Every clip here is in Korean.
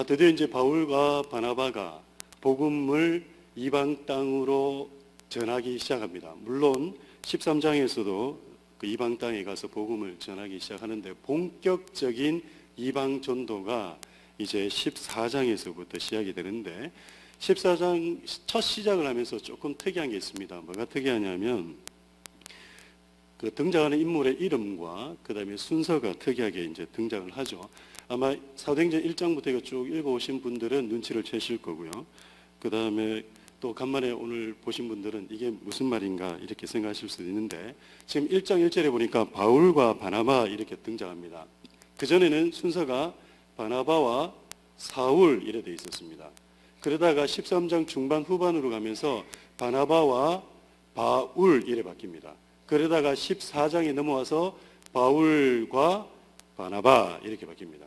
드디어 이제 바울과 바나바가 복음을 이방 땅으로 전하기 시작합니다. 물론 13장에서도 그 이방 땅에 가서 복음을 전하기 시작하는데 본격적인 이방 전도가 이제 14장에서부터 시작이 되는데 14장 첫 시작을 하면서 조금 특이한 게 있습니다. 뭐가 특이하냐면 그 등장하는 인물의 이름과 그 다음에 순서가 특이하게 이제 등장을 하죠. 아마 사도행전 1장부터 쭉 읽어오신 분들은 눈치를 채실 거고요. 그 다음에 또 간만에 오늘 보신 분들은 이게 무슨 말인가 이렇게 생각하실 수도 있는데 지금 1장 1절에 보니까 바울과 바나바 이렇게 등장합니다. 그전에는 순서가 바나바와 사울 이래 돼 있었습니다. 그러다가 13장 중반 후반으로 가면서 바나바와 바울 이래 바뀝니다. 그러다가 14장에 넘어와서 바울과 바나바 이렇게 바뀝니다.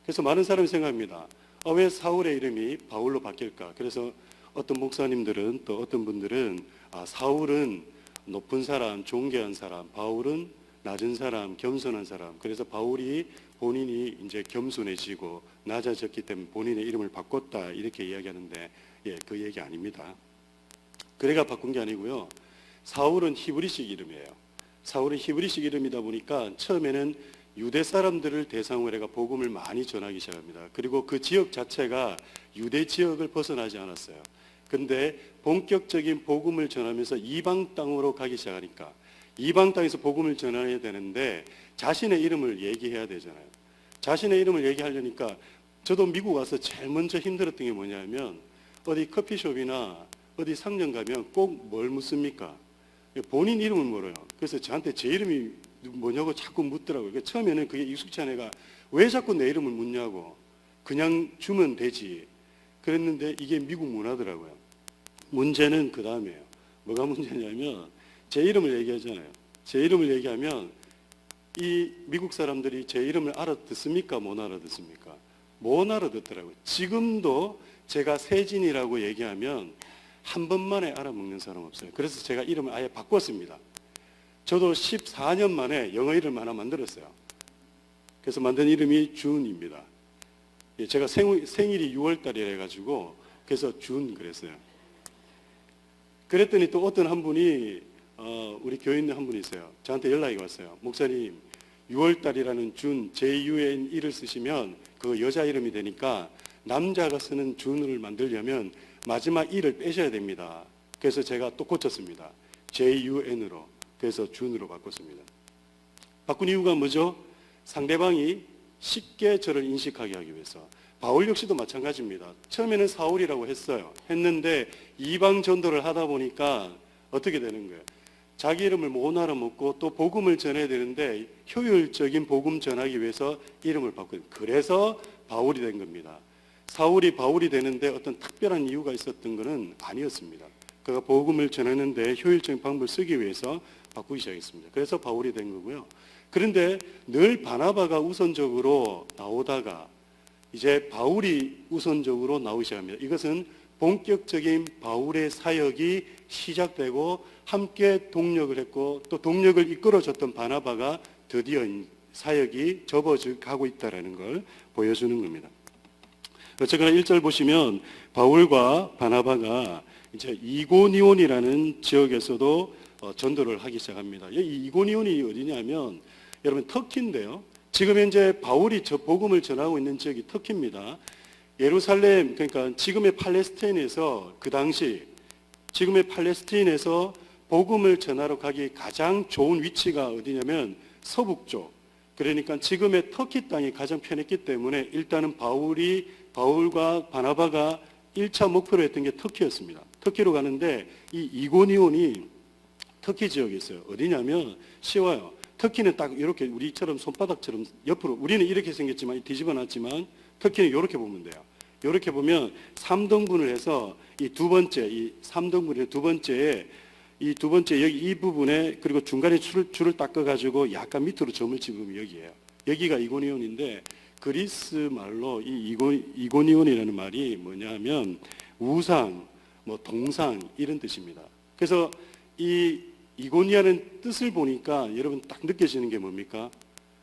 그래서 많은 사람이 생각합니다. 왜 사울의 이름이 바울로 바뀔까? 그래서 어떤 목사님들은 또 어떤 분들은 사울은 높은 사람, 존귀한 사람, 바울은 낮은 사람, 겸손한 사람. 그래서 바울이 본인이 이제 겸손해지고 낮아졌기 때문에 본인의 이름을 바꿨다 이렇게 이야기하는데 그 얘기 아닙니다. 그래가 바꾼 게 아니고요. 사울은 히브리식 이름이에요. 사울은 히브리식 이름이다 보니까 처음에는 유대 사람들을 대상으로 해가 복음을 많이 전하기 시작합니다. 그리고 그 지역 자체가 유대 지역을 벗어나지 않았어요. 근데 본격적인 복음을 전하면서 이방 땅으로 가기 시작하니까 이방 땅에서 복음을 전해야 되는데 자신의 이름을 얘기해야 되잖아요. 자신의 이름을 얘기하려니까 저도 미국 와서 제일 먼저 힘들었던 게 뭐냐면 어디 커피숍이나 어디 상점 가면 꼭 뭘 묻습니까? 본인 이름을 물어요. 그래서 저한테 제 이름이 뭐냐고 자꾸 묻더라고요. 그러니까 처음에는 그게 익숙치 않은 애가 왜 자꾸 내 이름을 묻냐고 그냥 주면 되지 그랬는데 이게 미국 문화더라고요. 문제는 그 다음이에요. 뭐가 문제냐면 제 이름을 얘기하잖아요. 제 이름을 얘기하면 이 미국 사람들이 제 이름을 알아듣습니까? 못 알아듣습니까? 못 알아듣더라고요. 지금도 제가 세진이라고 얘기하면 한 번만에 알아먹는 사람 없어요. 그래서 제가 이름을 아예 바꿨습니다. 저도 14년 만에 영어 이름을 하나 만들었어요. 그래서 만든 이름이 준입니다. 제가 생일이 6월달이라 해가지고 그래서 준 그랬어요. 그랬더니 또 어떤 한 분이 우리 교인들 한 분이 있어요. 저한테 연락이 왔어요. 목사님 6월달이라는 준 JUNE를 쓰시면 그 여자 이름이 되니까 남자가 쓰는 준을 만들려면 마지막 E를 빼셔야 됩니다. 그래서 제가 또 고쳤습니다. JUN으로. 그래서 준으로 바꿨습니다. 바꾼 이유가 뭐죠? 상대방이 쉽게 저를 인식하게 하기 위해서. 바울 역시도 마찬가지입니다. 처음에는 사울이라고 했는데 이방 전도를 하다 보니까 어떻게 되는 거예요? 자기 이름을 못 알아먹고 또 복음을 전해야 되는데 효율적인 복음 전하기 위해서 이름을 바꾼. 그래서 바울이 된 겁니다. 사울이 바울이 되는데 어떤 특별한 이유가 있었던 것은 아니었습니다. 그가 복음을 전하는데 효율적인 방법을 쓰기 위해서 바꾸기 시작했습니다. 그래서 바울이 된 거고요. 그런데 늘 바나바가 우선적으로 나오다가 이제 바울이 우선적으로 나오기 시작합니다. 이것은 본격적인 바울의 사역이 시작되고 함께 동력을 했고 또 동력을 이끌어줬던 바나바가 드디어 사역이 접어져 가고 있다는 걸 보여주는 겁니다. 어쨌거나 1절 보시면 바울과 바나바가 이제 이고니온이라는 지역에서도 전도를 하기 시작합니다. 이 이고니온이 어디냐면 여러분 터키인데요. 지금 현재 바울이 복음을 전하고 있는 지역이 터키입니다. 예루살렘 그러니까 지금의 팔레스타인에서 그 당시 지금의 팔레스타인에서 복음을 전하러 가기 가장 좋은 위치가 어디냐면 서북쪽. 그러니까 지금의 터키 땅이 가장 편했기 때문에 일단은 바울과 바나바가 1차 목표로 했던 게 터키였습니다. 터키로 가는데 이 이고니온이 터키 지역에 있어요. 어디냐면 쉬워요. 터키는 딱 이렇게 우리처럼 손바닥처럼 옆으로 우리는 이렇게 생겼지만 뒤집어 놨지만 터키는 이렇게 보면 돼요. 이렇게 보면 3등분을 해서 이 두 번째 이 3등분의 두 번째에 이 두 번째 여기 이 부분에 그리고 중간에 줄을 닦아 가지고 약간 밑으로 점을 집으면 여기예요. 여기가 이고니온인데 그리스 말로 이 이고니온이라는 말이 뭐냐면 우상, 뭐 동상 이런 뜻입니다. 그래서 이 이고니아는 뜻을 보니까 여러분 딱 느껴지는 게 뭡니까?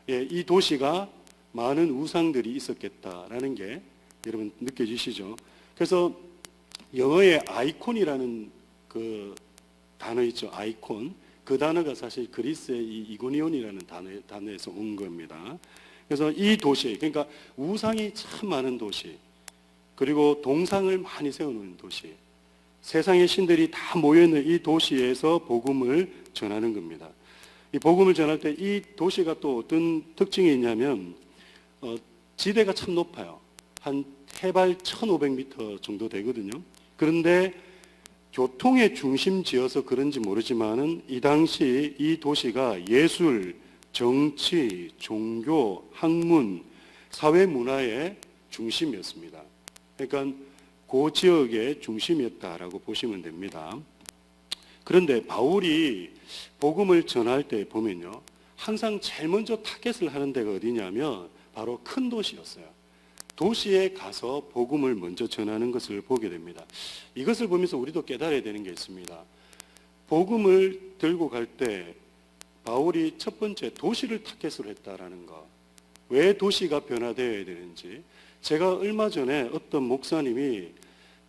예, 이 도시가 많은 우상들이 있었겠다라는 게 여러분 느껴지시죠? 그래서 영어의 아이콘이라는 그 단어 있죠. 아이콘. 그 단어가 사실 그리스의 이 이고니온이라는 단어에서 온 겁니다. 그래서 이 도시, 그러니까 우상이 참 많은 도시, 그리고 동상을 많이 세우는 도시, 세상의 신들이 다 모여있는 이 도시에서 복음을 전하는 겁니다. 이 복음을 전할 때 이 도시가 또 어떤 특징이 있냐면 지대가 참 높아요. 한 해발 1500m 정도 되거든요. 그런데 교통의 중심지여서 그런지 모르지만은 이 당시 이 도시가 예술, 정치, 종교, 학문, 사회 문화의 중심이었습니다. 그러니까 그 지역의 중심이었다라고 보시면 됩니다. 그런데 바울이 복음을 전할 때 보면요, 항상 제일 먼저 타겟을 하는 데가 어디냐면 바로 큰 도시였어요. 도시에 가서 복음을 먼저 전하는 것을 보게 됩니다. 이것을 보면서 우리도 깨달아야 되는 게 있습니다. 복음을 들고 갈 때 바울이 첫 번째 도시를 타겟으로 했다라는 것. 왜 도시가 변화되어야 되는지. 제가 얼마 전에 어떤 목사님이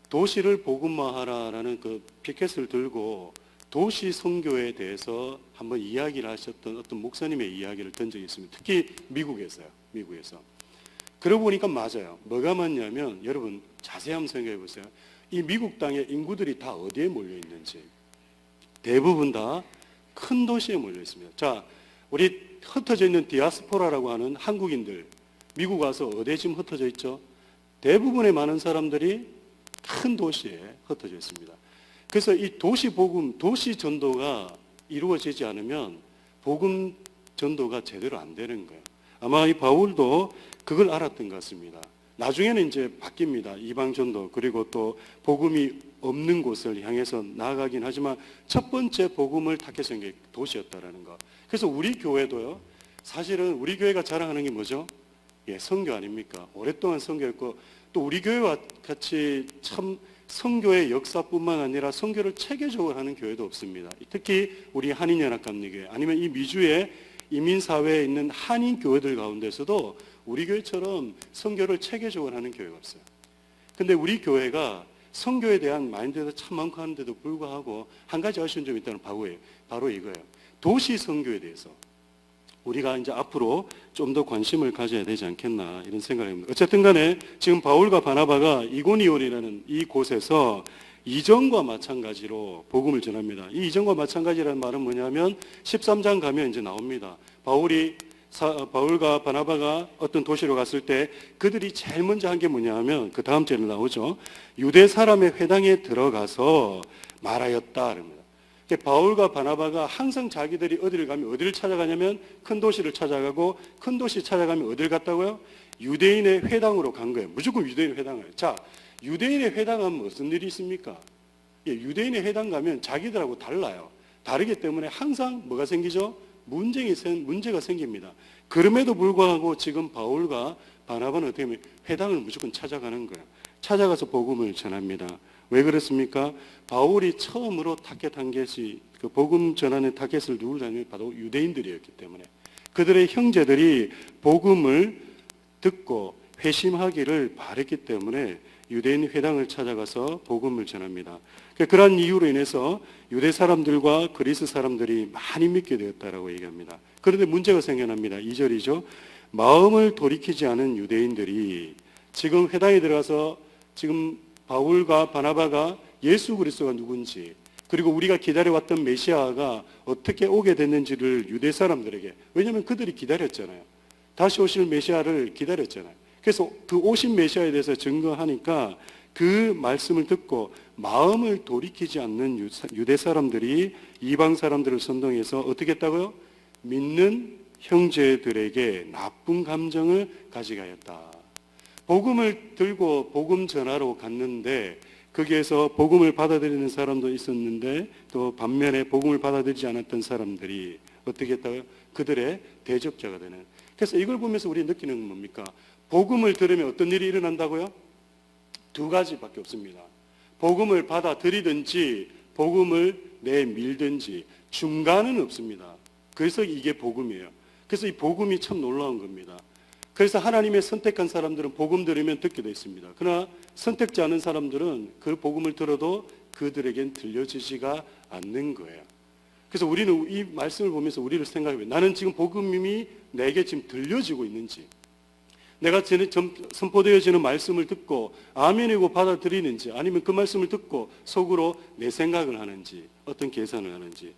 도시를 복음화하라라는 그 피켓을 들고 도시 선교에 대해서 한번 이야기를 하셨던 어떤 목사님의 이야기를 든 적이 있습니다. 특히 미국에서요. 미국에서. 그러고 보니까 맞아요. 뭐가 맞냐면 여러분 자세히 한번 생각해 보세요. 이 미국 땅의 인구들이 다 어디에 몰려 있는지. 대부분 다 큰 도시에 몰려 있습니다. 자, 우리 흩어져 있는 디아스포라라고 하는 한국인들, 미국 와서 어디에 지금 흩어져 있죠? 대부분의 많은 사람들이 큰 도시에 흩어져 있습니다. 그래서 이 도시 복음, 도시 전도가 이루어지지 않으면 복음 전도가 제대로 안 되는 거예요. 아마 이 바울도 그걸 알았던 것 같습니다. 나중에는 이제 바뀝니다. 이방 전도, 그리고 또 복음이 없는 곳을 향해서 나아가긴 하지만 첫 번째 복음을 타겟한 게 도시였다라는 거. 그래서 우리 교회도요, 사실은 우리 교회가 자랑하는 게 뭐죠? 예, 선교 아닙니까? 오랫동안 선교했고, 또 우리 교회와 같이 참 선교의 역사뿐만 아니라 선교를 체계적으로 하는 교회도 없습니다. 특히 우리 한인연합감리교회, 아니면 이 미주의 이민사회에 있는 한인 교회들 가운데서도 우리 교회처럼 선교를 체계적으로 하는 교회가 없어요. 근데 우리 교회가 선교에 대한 마인드가 참 많고 하는데도 불구하고 한 가지 아쉬운 점이 있다는 바로 이거예요. 도시 선교에 대해서 우리가 이제 앞으로 좀 더 관심을 가져야 되지 않겠나 이런 생각을 합니다. 어쨌든 간에 지금 바울과 바나바가 이고니온이라는 이 곳에서 이전과 마찬가지로 복음을 전합니다. 이 이전과 마찬가지라는 말은 뭐냐면 13장 가면 이제 나옵니다. 바울과 바나바가 어떤 도시로 갔을 때 그들이 제일 먼저 한 게 뭐냐면 그 다음 절에 나오죠. 유대 사람의 회당에 들어가서 말하였다. 그럽니다. 바울과 바나바가 항상 자기들이 어디를 가면 어디를 찾아가냐면 큰 도시를 찾아가고 큰 도시 찾아가면 어디를 갔다고요? 유대인의 회당으로 간 거예요. 무조건 유대인의 회당을. 자, 유대인의 회당 하면 무슨 일이 있습니까? 예, 유대인의 회당 가면 자기들하고 달라요. 다르기 때문에 항상 뭐가 생기죠? 문제가 생깁니다. 그럼에도 불구하고 지금 바울과 바나바는 어떻게 하면 회당을 무조건 찾아가는 거예요. 찾아가서 복음을 전합니다. 왜 그렇습니까? 바울이 처음으로 타겟한 것이 그 복음 전하는 타겟을 누구냐면 바로 유대인들이었기 때문에 그들의 형제들이 복음을 듣고 회심하기를 바랬기 때문에 유대인 회당을 찾아가서 복음을 전합니다. 그러한 이유로 인해서 유대 사람들과 그리스 사람들이 많이 믿게 되었다라고 얘기합니다. 그런데 문제가 생겨납니다. 2절이죠. 마음을 돌이키지 않은 유대인들이 지금 회당에 들어가서 지금 바울과 바나바가 예수 그리스도가 누군지, 그리고 우리가 기다려왔던 메시아가 어떻게 오게 됐는지를 유대 사람들에게, 왜냐하면 그들이 기다렸잖아요. 다시 오실 메시아를 기다렸잖아요. 그래서 그 오신 메시아에 대해서 증거하니까 그 말씀을 듣고 마음을 돌이키지 않는 유대 사람들이 이방 사람들을 선동해서 어떻게 했다고요? 믿는 형제들에게 나쁜 감정을 가지게 하였다. 복음을 들고 복음 전하러 갔는데 거기에서 복음을 받아들이는 사람도 있었는데 또 반면에 복음을 받아들이지 않았던 사람들이 어떻게 했다고요? 그들의 대적자가 되는. 그래서 이걸 보면서 우리 느끼는 건 뭡니까? 복음을 들으면 어떤 일이 일어난다고요? 두 가지밖에 없습니다. 복음을 받아들이든지 복음을 내밀든지 중간은 없습니다. 그래서 이게 복음이에요. 그래서 이 복음이 참 놀라운 겁니다. 그래서 하나님의 선택한 사람들은 복음 들으면 듣게 되어 있습니다. 그러나 선택지 않은 사람들은 그 복음을 들어도 그들에겐 들려지지가 않는 거예요. 그래서 우리는 이 말씀을 보면서 우리를 생각해요. 나는 지금 복음이 내게 지금 들려지고 있는지, 내가 선포되어지는 말씀을 듣고 아멘이고 받아들이는지, 아니면 그 말씀을 듣고 속으로 내 생각을 하는지, 어떤 계산을 하는지.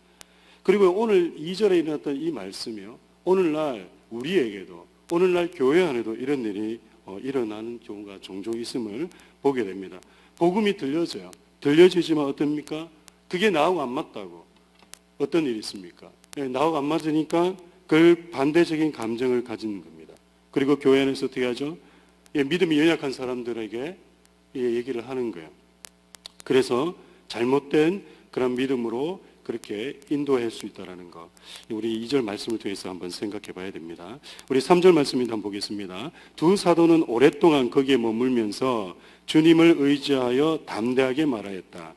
그리고 오늘 2절에 일어났던 이 말씀이요, 오늘날 우리에게도, 오늘날 교회 안에도 이런 일이 일어나는 경우가 종종 있음을 보게 됩니다. 복음이 들려져요. 들려지지만 어떻습니까? 그게 나하고 안 맞다고. 어떤 일이 있습니까? 나하고 안 맞으니까 그 반대적인 감정을 가지는 겁니다. 그리고 교회 안에서 어떻게 하죠? 믿음이 연약한 사람들에게 얘기를 하는 거예요. 그래서 잘못된 그런 믿음으로 그렇게 인도할 수 있다는 거, 우리 2절 말씀을 통해서 한번 생각해 봐야 됩니다. 우리 3절 말씀을 한번 보겠습니다. 두 사도는 오랫동안 거기에 머물면서 주님을 의지하여 담대하게 말하였다.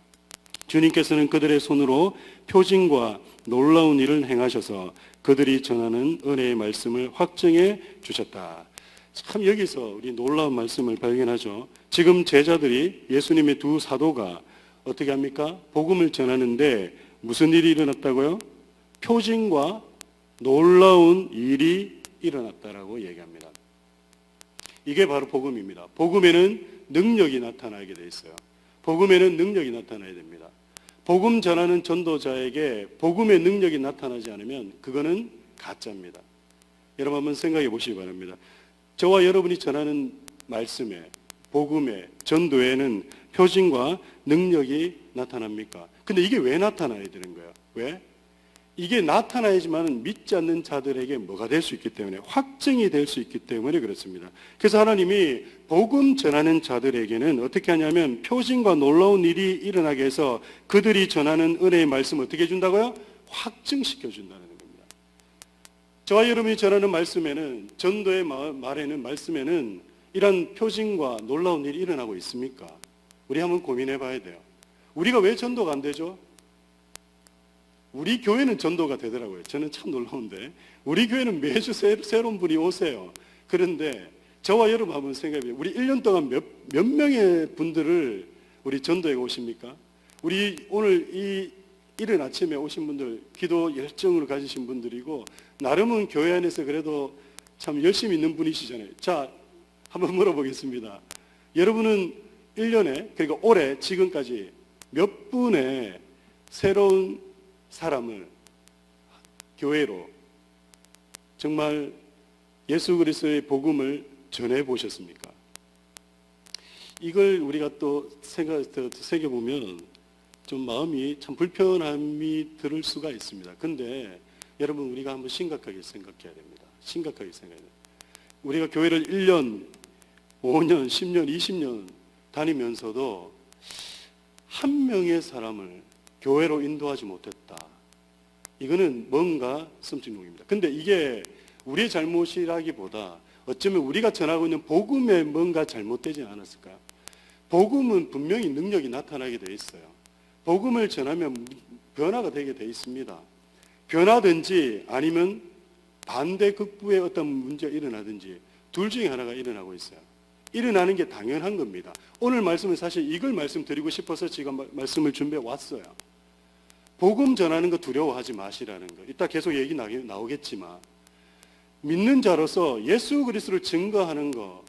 주님께서는 그들의 손으로 표징과 놀라운 일을 행하셔서 그들이 전하는 은혜의 말씀을 확증해 주셨다. 참 여기서 우리 놀라운 말씀을 발견하죠. 지금 제자들이, 예수님의 두 사도가 어떻게 합니까? 복음을 전하는데 무슨 일이 일어났다고요? 표징과 놀라운 일이 일어났다라고 얘기합니다. 이게 바로 복음입니다. 복음에는 능력이 나타나게 돼 있어요. 복음에는 능력이 나타나야 됩니다. 복음 전하는 전도자에게 복음의 능력이 나타나지 않으면 그거는 가짜입니다. 여러분 한번 생각해 보시기 바랍니다. 저와 여러분이 전하는 말씀에, 복음에, 전도에는 표징과 능력이 나타납니까? 근데 이게 왜 나타나야 되는 거예요? 왜? 이게 나타나야지만 믿지 않는 자들에게 뭐가 될 수 있기 때문에, 확증이 될 수 있기 때문에 그렇습니다. 그래서 하나님이 복음 전하는 자들에게는 어떻게 하냐면 표징과 놀라운 일이 일어나게 해서 그들이 전하는 은혜의 말씀을 어떻게 해준다고요? 확증시켜 준다는 겁니다. 저와 여러분이 전하는 말씀에는, 전도의 말에는, 말씀에는 이런 표징과 놀라운 일이 일어나고 있습니까? 우리 한번 고민해 봐야 돼요. 우리가 왜 전도가 안 되죠? 우리 교회는 전도가 되더라고요. 저는 참 놀라운데 우리 교회는 매주 새로운 분이 오세요. 그런데 저와 여러분 한번 생각해 보세요. 우리 1년 동안 몇 명의 분들을 우리 전도에 오십니까? 우리 오늘 이 이른 아침에 오신 분들, 기도 열정으로 가지신 분들이고 나름은 교회 안에서 그래도 참 열심히 있는 분이시잖아요. 자, 한번 물어보겠습니다. 여러분은 1년에, 그러니까 올해 지금까지 몇 분의 새로운 사람을 교회로 정말 예수 그리스도의 복음을 전해 보셨습니까? 이걸 우리가 또 새겨보면 좀 마음이 참 불편함이 들을 수가 있습니다. 근데 여러분, 우리가 한번 심각하게 생각해야 됩니다. 심각하게 생각해야 됩니다. 우리가 교회를 1년, 5년, 10년, 20년 다니면서도 한 명의 사람을 교회로 인도하지 못했다. 이거는 뭔가 섬찟용입니다. 근데 이게 우리의 잘못이라기보다 어쩌면 우리가 전하고 있는 복음에 뭔가 잘못되지 않았을까요? 복음은 분명히 능력이 나타나게 돼 있어요. 복음을 전하면 변화가 되게 돼 있습니다. 변화든지 아니면 반대 극부의 어떤 문제가 일어나든지 둘 중에 하나가 일어나고 있어요. 일어나는 게 당연한 겁니다. 오늘 말씀은 사실 이걸 말씀드리고 싶어서 지금 말씀을 준비해 왔어요. 복음 전하는 거 두려워하지 마시라는 거. 이따 계속 얘기 나오겠지만 믿는 자로서 예수 그리스도를 증거하는 거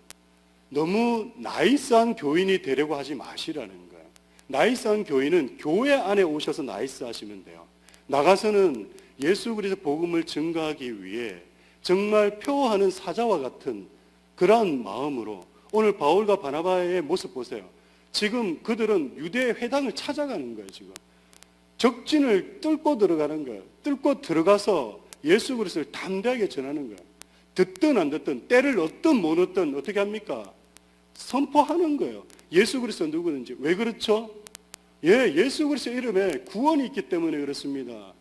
너무 나이스한 교인이 되려고 하지 마시라는 거예요. 나이스한 교인은 교회 안에 오셔서 나이스 하시면 돼요. 나가서는 예수 그리스도 복음을 증거하기 위해 정말 표하는 사자와 같은 그러한 마음으로 오늘 바울과 바나바의 모습 보세요. 지금 그들은 유대 회당을 찾아가는 거예요. 지금 적진을 뚫고 들어가는 거예요. 뚫고 들어가서 예수 그리스도를 담대하게 전하는 거예요. 듣든 안 듣든 때를 얻든 못 얻든 어떻게 합니까? 선포하는 거예요. 예수 그리스도 누구든지. 왜 그렇죠? 예수 그리스도 이름에 구원이 있기 때문에 그렇습니다.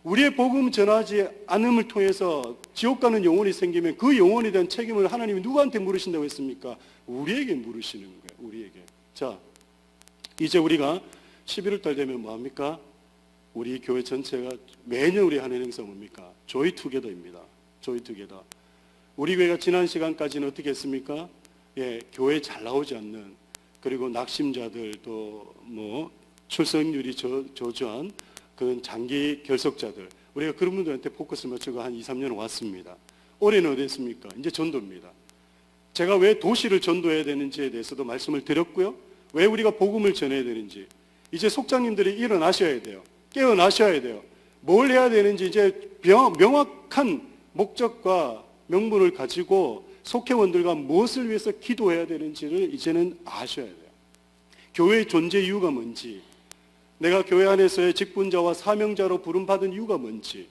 우리의 복음 전하지 않음을 통해서 지옥 가는 영혼이 생기면 그 영혼에 대한 책임을 하나님이 누구한테 물으신다고 했습니까? 우리에게 물으시는 거예요. 우리에게. 자, 이제 우리가 11월 달 되면 뭐합니까? 우리 교회 전체가 매년 우리 하는 행사 뭡니까? 조이 투게더입니다. 조이 투게더. 우리 교회가 지난 시간까지는 어떻게 했습니까? 예, 교회 잘 나오지 않는, 그리고 낙심자들, 또 뭐 출석률이 저조한 그런 장기 결석자들, 우리가 그런 분들한테 포커스를 맞추고 한 2, 3년 왔습니다. 올해는 어디 했습니까? 이제 전도입니다. 제가 왜 도시를 전도해야 되는지에 대해서도 말씀을 드렸고요. 왜 우리가 복음을 전해야 되는지, 이제 속장님들이 일어나셔야 돼요. 깨어나셔야 돼요. 뭘 해야 되는지 이제 명확한 목적과 명분을 가지고 속회원들과 무엇을 위해서 기도해야 되는지를 이제는 아셔야 돼요. 교회의 존재 이유가 뭔지, 내가 교회 안에서의 직분자와 사명자로 부름받은 이유가 뭔지,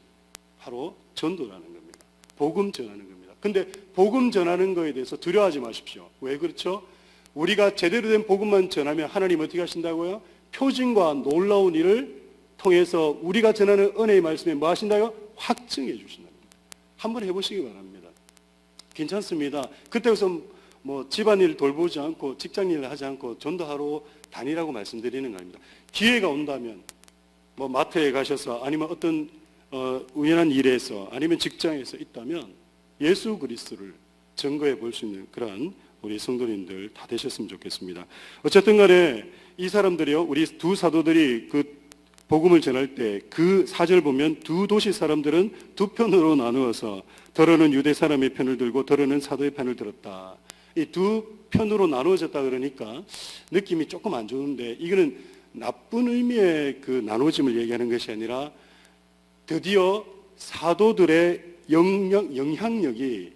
바로 전도라는 겁니다. 복음 전하는 겁니다. 근데 복음 전하는 거에 대해서 두려워하지 마십시오. 왜 그렇죠? 우리가 제대로 된 복음만 전하면 하나님 어떻게 하신다고요? 표징과 놀라운 일을 통해서 우리가 전하는 은혜의 말씀에 뭐 하신다고요? 확증해 주신답니다. 한번 해보시기 바랍니다. 괜찮습니다. 그때부터 뭐 집안일 돌보지 않고 직장일을 하지 않고 전도하러 다니라고 말씀드리는 거 아닙니다. 기회가 온다면 뭐 마트에 가셔서, 아니면 어떤 우연한 일에서, 아니면 직장에서 있다면 예수 그리스도를 증거해 볼 수 있는 그러한 우리 성도님들 다 되셨으면 좋겠습니다. 어쨌든 간에 이 사람들이요, 우리 두 사도들이 그 복음을 전할 때 그 4절 보면 두 도시 사람들은 두 편으로 나누어서 더러는 유대 사람의 편을 들고 더러는 사도의 편을 들었다. 이 두 편으로 나누어졌다 그러니까 느낌이 조금 안 좋은데, 이거는 나쁜 의미의 그 나누어짐을 얘기하는 것이 아니라 드디어 사도들의 영향력이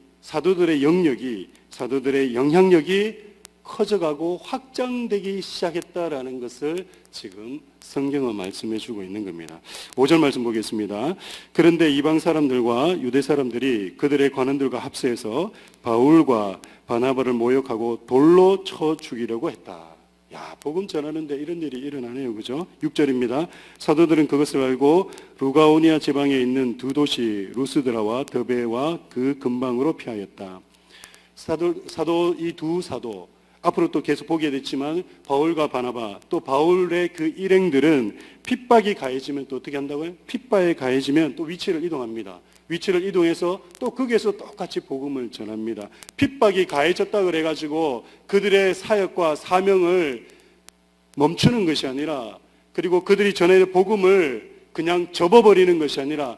커져가고 확장되기 시작했다라는 것을 지금 성경은 말씀해 주고 있는 겁니다. 5절 말씀 보겠습니다. 그런데 이방 사람들과 유대 사람들이 그들의 관원들과 합세해서 바울과 바나바를 모욕하고 돌로 쳐 죽이려고 했다. 야, 복음 전하는데 이런 일이 일어나네요. 그죠? 6절입니다. 사도들은 그것을 알고 루가오니아 지방에 있는 두 도시 루스드라와 더베와 그 근방으로 피하였다. 이 두 사도, 앞으로 또 계속 보게 됐지만 바울과 바나바, 또 바울의 그 일행들은 핍박이 가해지면 또 어떻게 한다고요? 핍박이 가해지면 또 위치를 이동합니다. 위치를 이동해서 또 거기에서 똑같이 복음을 전합니다. 핍박이 가해졌다 그래가지고 그들의 사역과 사명을 멈추는 것이 아니라, 그리고 그들이 전해는 복음을 그냥 접어버리는 것이 아니라,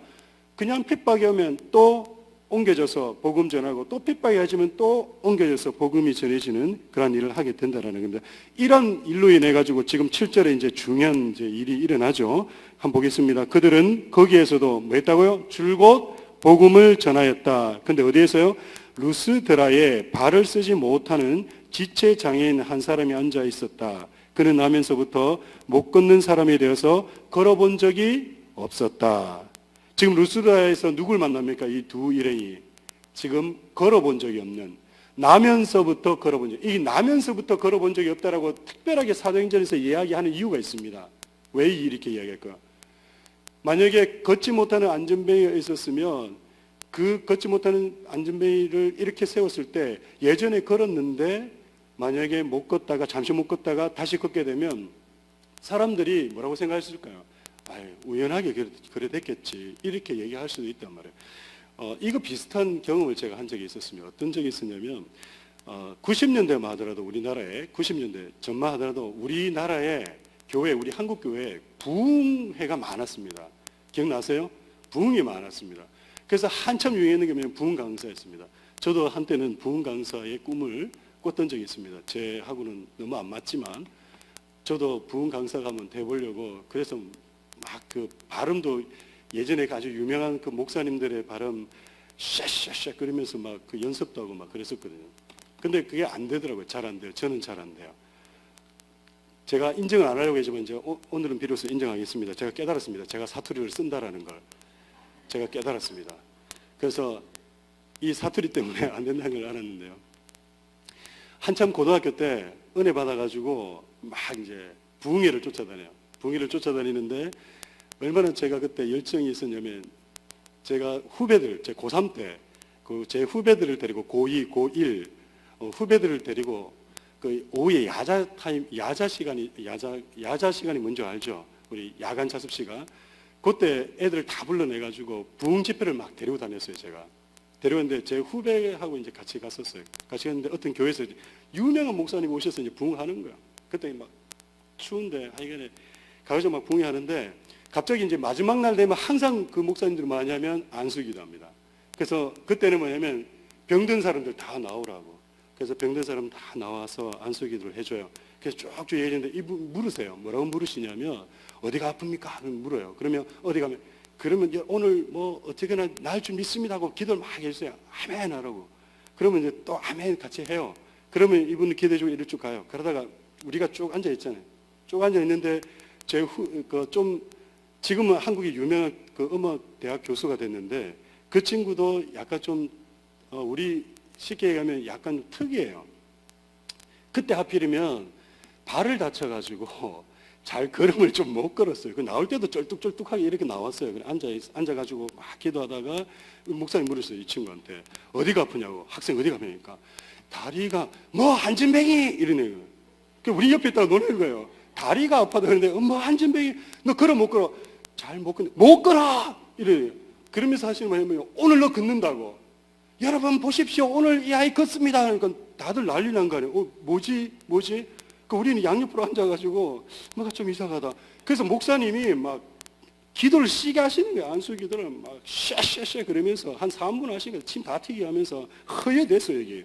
그냥 핍박이 오면 또 옮겨져서 복음 전하고, 또 핍박이 하지면 또 옮겨져서 복음이 전해지는 그런 일을 하게 된다라는 겁니다. 이런 일로 인해 가지고 지금 7절에 이제 중요한 이제 일이 일어나죠. 한번 보겠습니다. 그들은 거기에서도 뭐 했다고요? 줄곧 복음을 전하였다. 근데 어디에서요? 루스드라에 발을 쓰지 못하는 지체 장애인 한 사람이 앉아 있었다. 그는 나면서부터 못 걷는 사람이 되어서 걸어본 적이 없었다. 지금 루스드라에서 누굴 만납니까? 이 두 일행이 지금 걸어본 적이 없는, 나면서부터 걸어본 적, 이 나면서부터 걸어본 적이 없다라고 특별하게 사도행전에서 이야기하는 이유가 있습니다. 왜 이렇게 이야기할까요? 만약에 걷지 못하는 안전뱅이가 있었으면 그 걷지 못하는 안전뱅이를 이렇게 세웠을 때 예전에 걸었는데 만약에 못 걷다가, 잠시 못 걷다가 다시 걷게 되면 사람들이 뭐라고 생각했을까요? 아유, 우연하게 그래 됐겠지, 이렇게 얘기할 수도 있단 말이에요. 이거 비슷한 경험을 제가 한 적이 있었습니다. 어떤 적이 있었냐면 90년대만 하더라도, 우리나라에 90년대 전만 하더라도 우리나라의 교회, 우리 한국 교회에 부흥회가 많았습니다. 기억나세요? 부흥이 많았습니다. 그래서 한참 유행했는 게 뭐냐면 부흥 강사였습니다. 저도 한때는 부흥 강사의 꿈을 꿨던 적이 있습니다. 제하고는 너무 안 맞지만 저도 부흥 강사가 한번 돼보려고, 그래서 막 그 발음도 예전에 아주 유명한 그 목사님들의 발음 샤샤샤 그러면서 막 그 연습도 하고 막 그랬었거든요. 근데 그게 안 되더라고요. 잘 안 돼요. 저는 잘 안 돼요. 제가 인정을 안 하려고 했지만 이제 오늘은 비로소 인정하겠습니다. 제가 깨달았습니다. 제가 사투리를 쓴다라는 걸 제가 깨달았습니다. 그래서 이 사투리 때문에 안 된다는 걸 알았는데요. 한참 고등학교 때 은혜 받아가지고 막 이제 부흥회를 쫓아다녀요. 부흥회를 쫓아다니는데 얼마나 제가 그때 열정이 있었냐면 제가 후배들, 제 고3 때 제 후배들을 데리고 고2, 고1 후배들을 데리고 그 오후에 야자 시간이 뭔지 알죠? 우리 야간 자습 시간. 그때 애들 다 불러내가지고 부흥 집회를 막 데리고 다녔어요, 제가. 데려왔는데 제 후배하고 이제 같이 갔었어요. 같이 갔는데 어떤 교회에서 유명한 목사님 오셔서 이제 부흥하는 거야. 그때 막 추운데 하여간에 가가지고 막 부흥하는데 갑자기 이제 마지막 날 되면 항상 그 목사님들은 뭐 하냐면 안수기도 합니다. 그래서 그때는 뭐냐면 병든 사람들 다 나오라고. 그래서 병든 사람 다 나와서 안수기도를 해줘요. 그래서 쭉쭉 얘기했는데 이분 물으세요. 뭐라고 물으시냐면 어디가 아픕니까? 하면 물어요. 그러면 어디 가면 그러면 이제 오늘 뭐 어떻게나 날 줄 믿습니다 하고 기도를 막 해주세요. 아멘 하라고. 그러면 이제 또 아멘 같이 해요. 그러면 이분은 기도해주고 이리 쭉 가요. 그러다가 우리가 쭉 앉아 있잖아요. 쭉 앉아 있는데 지금은 한국의 유명한 그 음악 대학 교수가 됐는데 그 친구도 약간 좀 우리 쉽게 얘기하면 약간 특이해요. 그때 하필이면 발을 다쳐가지고 잘 걸음을 좀 못 걸었어요. 그 나올 때도 쩔뚝쩔뚝하게 이렇게 나왔어요. 앉아가지고 막 기도하다가 목사님 물었어요. 이 친구한테 어디가 아프냐고. 학생 어디가 아프니까 다리가 뭐 한진뱅이 이러네요. 우리 옆에 있다가 노는 거예요. 다리가 아파도 그러는데 뭐 한진뱅이 너 걸어 못 걸어. 잘 못 걸어. 못 걸어 이래요. 그러면서 하시는 말이면 오늘 너 걷는다고. 여러분 보십시오. 오늘 이 아이 걷습니다. 그러니까 다들 난리 난 거 아니에요. 뭐지? 우리는 양옆으로 앉아가지고 뭐가 좀 이상하다. 그래서 목사님이 막 기도를 시게 하시는 거예요. 안수 기도를 막 쉐쉐쉐 그러면서 한 3분 하시니까 침 다 튀게 하면서 허여됐어요 여기.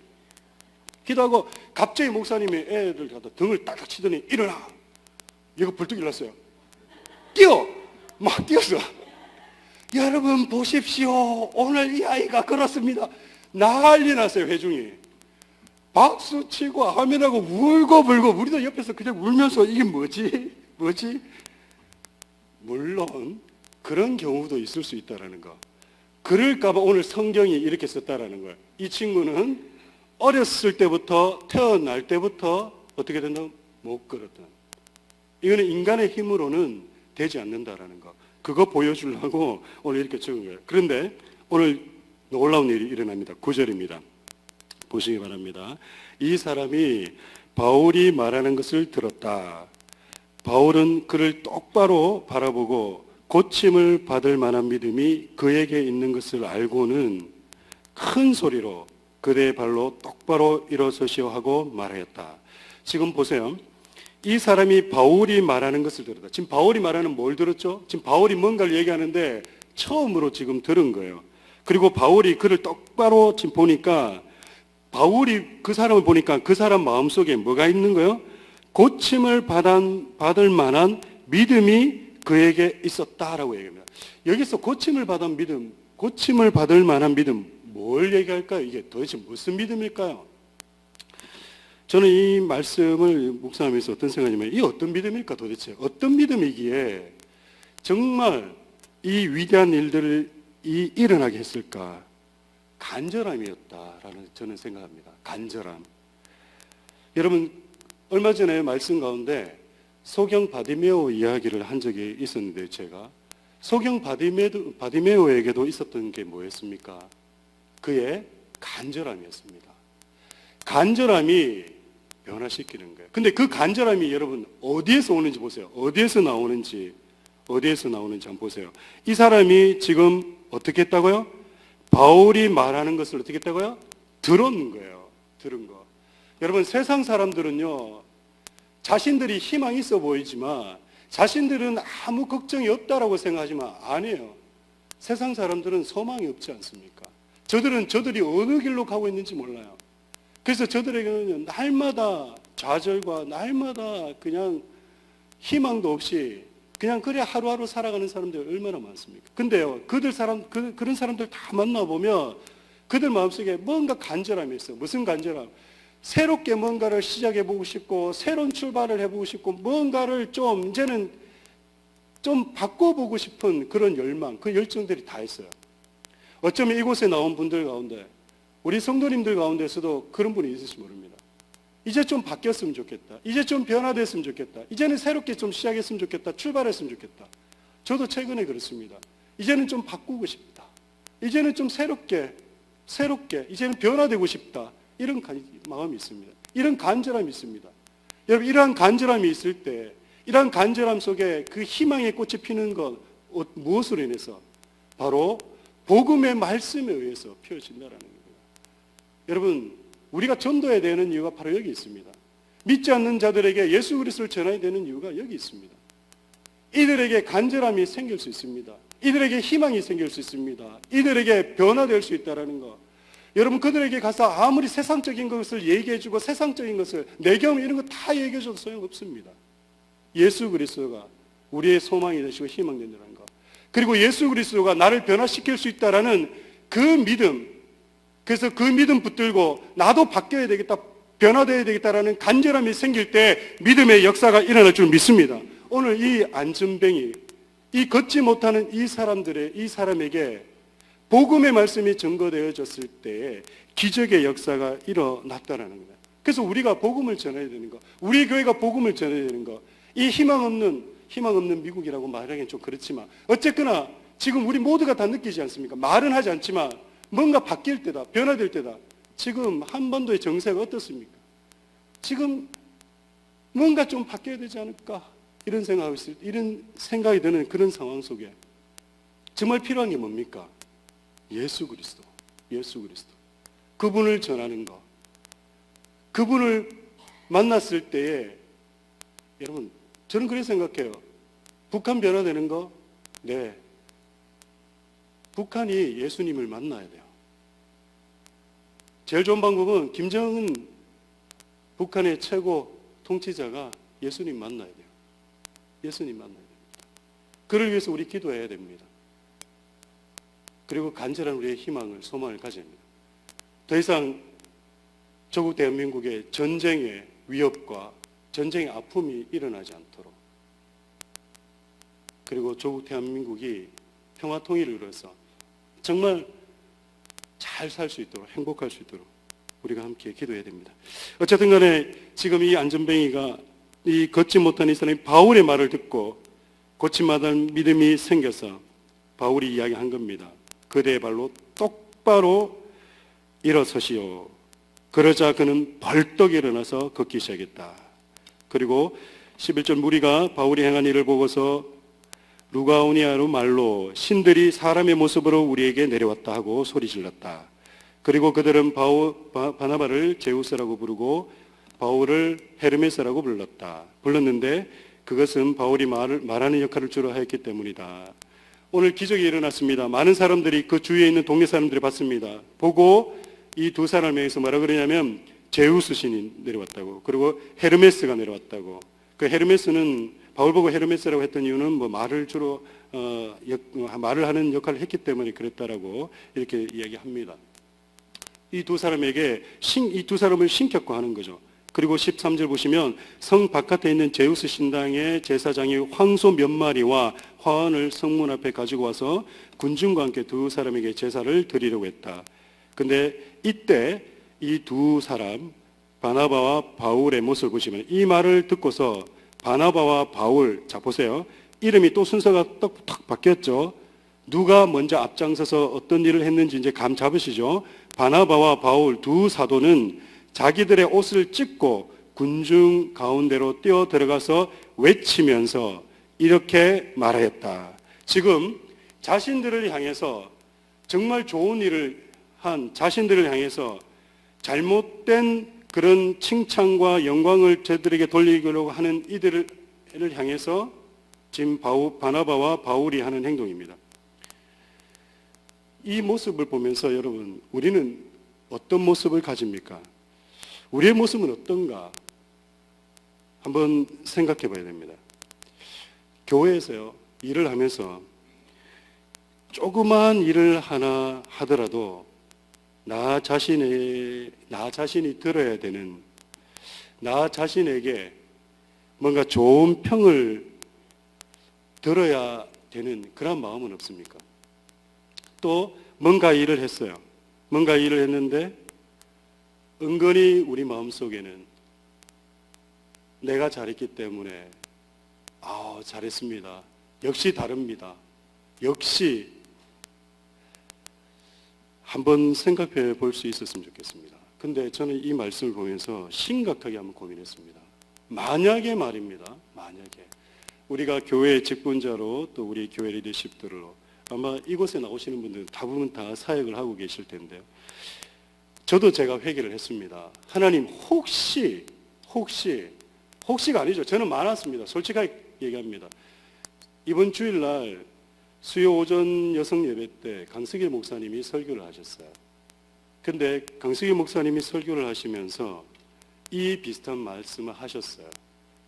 기도하고 갑자기 목사님이 애들 갖다 등을 딱딱 치더니 일어나. 얘가 벌떡 일어났어요. 막 뛰었어. 여러분 보십시오. 오늘 이 아이가 걸었습니다. 난리 났어요 회중이. 박수치고 아멘하고 울고 불고 우리도 옆에서 그냥 울면서 이게 뭐지? 물론 그런 경우도 있을 수 있다는 거. 그럴까 봐 오늘 성경이 이렇게 썼다라는 거예요. 이 친구는 어렸을 때부터 태어날 때부터 어떻게 된다고? 못 걸었다. 이거는 인간의 힘으로는 되지 않는다라는 거. 그거 보여주려고 오늘 이렇게 적은 거예요. 그런데 오늘 놀라운 일이 일어납니다. 9절입니다. 보시기 바랍니다. 이 사람이 바울이 말하는 것을 들었다. 바울은 그를 똑바로 바라보고 고침을 받을 만한 믿음이 그에게 있는 것을 알고는 큰 소리로 그대의 발로 똑바로 일어서시오 하고 말하였다. 지금 보세요. 이 사람이 바울이 말하는 것을 들었다. 지금 바울이 말하는 뭘 들었죠? 지금 바울이 뭔가를 얘기하는데 처음으로 지금 들은 거예요. 그리고 바울이 그를 똑바로 지금 보니까 바울이 그 사람을 보니까 그 사람 마음속에 뭐가 있는 거예요? 고침을 받을 만한 믿음이 그에게 있었다라고 얘기합니다. 여기서 고침을 받을 만한 믿음, 뭘 얘기할까요? 이게 도대체 무슨 믿음일까요? 저는 이 말씀을 묵상하면서 어떤 생각이냐면 이 어떤 믿음일까 도대체? 어떤 믿음이기에 정말 이 위대한 일들을 일어나게 했을까? 간절함이었다라는 저는 생각합니다. 간절함. 여러분 얼마 전에 말씀 가운데 소경 바디메오 이야기를 한 적이 있었는데 제가 소경 바디메오에게도 있었던 게 뭐였습니까? 그의 간절함이었습니다. 간절함이 변화시키는 거예요. 근데 그 간절함이 여러분 어디에서 오는지 보세요. 어디에서 나오는지 한번 보세요. 이 사람이 지금 어떻게 했다고요? 바울이 말하는 것을 어떻게 했다고요? 들은 거예요. 들은 거. 여러분 세상 사람들은요 자신들이 희망이 있어 보이지만 자신들은 아무 걱정이 없다라고 생각하지만 아니에요. 세상 사람들은 소망이 없지 않습니까? 저들이 어느 길로 가고 있는지 몰라요. 그래서 저들에게는 날마다 좌절과 날마다 그냥 희망도 없이 그냥 그래 하루하루 살아가는 사람들이 얼마나 많습니까? 근데요, 그런 사람들 다 만나보면 그들 마음속에 뭔가 간절함이 있어요. 무슨 간절함? 새롭게 뭔가를 시작해보고 싶고, 새로운 출발을 해보고 싶고, 뭔가를 이제는 좀 바꿔보고 싶은 그런 열망, 그 열정들이 다 있어요. 어쩌면 이곳에 나온 분들 가운데, 우리 성도님들 가운데서도 그런 분이 있을지 모릅니다. 이제 좀 바뀌었으면 좋겠다. 이제 좀 변화됐으면 좋겠다. 이제는 새롭게 좀 시작했으면 좋겠다. 출발했으면 좋겠다. 저도 최근에 그렇습니다. 이제는 좀 바꾸고 싶다. 이제는 좀 새롭게, 이제는 변화되고 싶다. 이런 마음이 있습니다. 이런 간절함이 있습니다. 여러분, 이러한 간절함이 있을 때, 이러한 간절함 속에 그 희망의 꽃이 피는 것, 무엇으로 인해서? 바로 복음의 말씀에 의해서 피어진다라는 겁니다. 여러분, 우리가 전도해야 되는 이유가 바로 여기 있습니다. 믿지 않는 자들에게 예수 그리스도를 전해야 되는 이유가 여기 있습니다. 이들에게 간절함이 생길 수 있습니다. 이들에게 희망이 생길 수 있습니다. 이들에게 변화될 수 있다는 것. 여러분, 그들에게 가서 아무리 세상적인 것을 얘기해주고 세상적인 것을 내 경험 이런 거 다 얘기해줘도 소용없습니다. 예수 그리스도가 우리의 소망이 되시고 희망이 된다는 것. 그리고 예수 그리스도가 나를 변화시킬 수 있다라는 그 믿음. 그래서 그 믿음 붙들고 나도 바뀌어야 되겠다, 변화되어야 되겠다라는 간절함이 생길 때 믿음의 역사가 일어날 줄 믿습니다. 오늘 이 안전뱅이, 이 걷지 못하는 이 사람에게 복음의 말씀이 증거되어졌을 때 기적의 역사가 일어났다라는 거예요. 그래서 우리가 복음을 전해야 되는 거, 우리 교회가 복음을 전해야 되는 거, 이 희망 없는 미국이라고 말하기는 좀 그렇지만 어쨌거나 지금 우리 모두가 다 느끼지 않습니까? 말은 하지 않지만 뭔가 바뀔 때다, 변화될 때다. 지금 한반도의 정세가 어떻습니까? 지금 뭔가 좀 바뀌어야 되지 않을까? 이런 생각이 드는 그런 상황 속에 정말 필요한 게 뭡니까? 예수 그리스도. 그분을 전하는 것. 그분을 만났을 때에 여러분, 저는 그렇게 생각해요. 북한 변화되는 거? 네. 북한이 예수님을 만나야 돼요. 제일 좋은 방법은 김정은 북한의 최고 통치자가 예수님 만나야 돼요. 예수님 만나야 됩니다. 그를 위해서 우리 기도해야 됩니다. 그리고 간절한 우리의 희망을, 소망을 가져야 합니다. 더 이상 조국 대한민국의 전쟁의 위협과 전쟁의 아픔이 일어나지 않도록, 그리고 조국 대한민국이 평화 통일을 이루어서 정말 잘 살 수 있도록, 행복할 수 있도록 우리가 함께 기도해야 됩니다. 어쨌든 간에 지금 이 안전뱅이가 이 걷지 못한 이 사람이 바울의 말을 듣고 고침받은 믿음이 생겨서 바울이 이야기한 겁니다. 그대의 발로 똑바로 일어서시오. 그러자 그는 벌떡 일어나서 걷기 시작했다. 그리고 11절, 무리가 바울이 행한 일을 보고서 루가오니아로 말로 신들이 사람의 모습으로 우리에게 내려왔다 하고 소리질렀다. 그리고 그들은 바나바를 제우스라고 부르고 바울을 헤르메스라고 불렀는데 그것은 바울이 말하는 역할을 주로 하였기 때문이다. 오늘 기적이 일어났습니다. 많은 사람들이, 그 주위에 있는 동네 사람들이 봤습니다. 보고 이 두 사람에게서 뭐라 그러냐면 제우스 신이 내려왔다고, 그리고 헤르메스가 내려왔다고. 그 헤르메스는 바울 보고 헤르메스라고 했던 이유는 뭐 말을 주로 말을 하는 역할을 했기 때문에 그랬다라고 이렇게 이야기합니다. 이 두 사람에게 이 두 사람을 신격화하는 거죠. 그리고 13절 보시면 성 바깥에 있는 제우스 신당의 제사장이 황소 몇 마리와 화환을 성문 앞에 가지고 와서 군중과 함께 두 사람에게 제사를 드리려고 했다. 근데 이때 이 두 사람, 바나바와 바울의 모습을 보시면 이 말을 듣고서 바나바와 바울, 자 보세요. 이름이 또 순서가 딱 바뀌었죠. 누가 먼저 앞장서서 어떤 일을 했는지 이제 감 잡으시죠. 바나바와 바울 두 사도는 자기들의 옷을 찢고 군중 가운데로 뛰어 들어가서 외치면서 이렇게 말하였다. 지금 자신들을 향해서, 정말 좋은 일을 한 자신들을 향해서 잘못된 그런 칭찬과 영광을 저들에게 돌리려고 하는 이들을 향해서 지금 바나바와 바울이 하는 행동입니다. 이 모습을 보면서 여러분, 우리는 어떤 모습을 가집니까? 우리의 모습은 어떤가? 한번 생각해 봐야 됩니다. 교회에서요, 일을 하면서 조그만 일을 하나 하더라도 나 자신이 들어야 되는, 나 자신에게 뭔가 좋은 평을 들어야 되는 그런 마음은 없습니까? 또 뭔가 일을 했어요. 뭔가 일을 했는데 은근히 우리 마음속에는 내가 잘했기 때문에 잘했습니다, 역시 다릅니다. 역시 한번 생각해 볼 수 있었으면 좋겠습니다. 근데 저는 이 말씀을 보면서 심각하게 한번 고민했습니다. 만약에 말입니다. 만약에 우리가 교회 직분자로 또 우리 교회 리더십들로 아마 이곳에 나오시는 분들은 대부분 다 사역을 하고 계실 텐데요. 저도 제가 회개를 했습니다. 하나님 혹시가 아니죠. 저는 많았습니다. 솔직하게 얘기합니다. 이번 주일날 수요 오전 여성 예배 때 강석일 목사님이 설교를 하셨어요. 근데 강석일 목사님이 설교를 하시면서 이 비슷한 말씀을 하셨어요.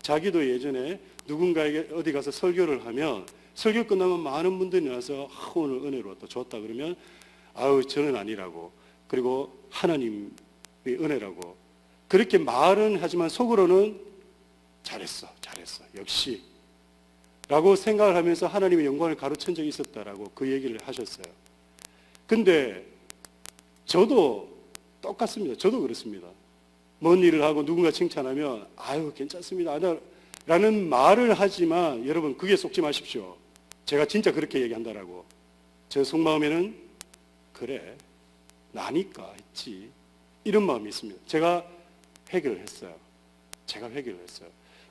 자기도 예전에 누군가에게 어디 가서 설교를 하면 설교 끝나면 많은 분들이 나와서 오늘 은혜로웠다 좋았다 그러면 아우 저는 아니라고, 그리고 하나님의 은혜라고 그렇게 말은 하지만 속으로는 잘했어 역시 라고 생각을 하면서 하나님의 영광을 가로챈 적이 있었다라고 그 얘기를 하셨어요. 근데 저도 똑같습니다. 저도 그렇습니다. 먼 일을 하고 누군가 칭찬하면 아유 괜찮습니다 라는 말을 하지만 여러분 그게 속지 마십시오. 제가 진짜 그렇게 얘기한다라고. 제 속마음에는 그래 나니까 했지 이런 마음이 있습니다. 제가 회개를 했어요.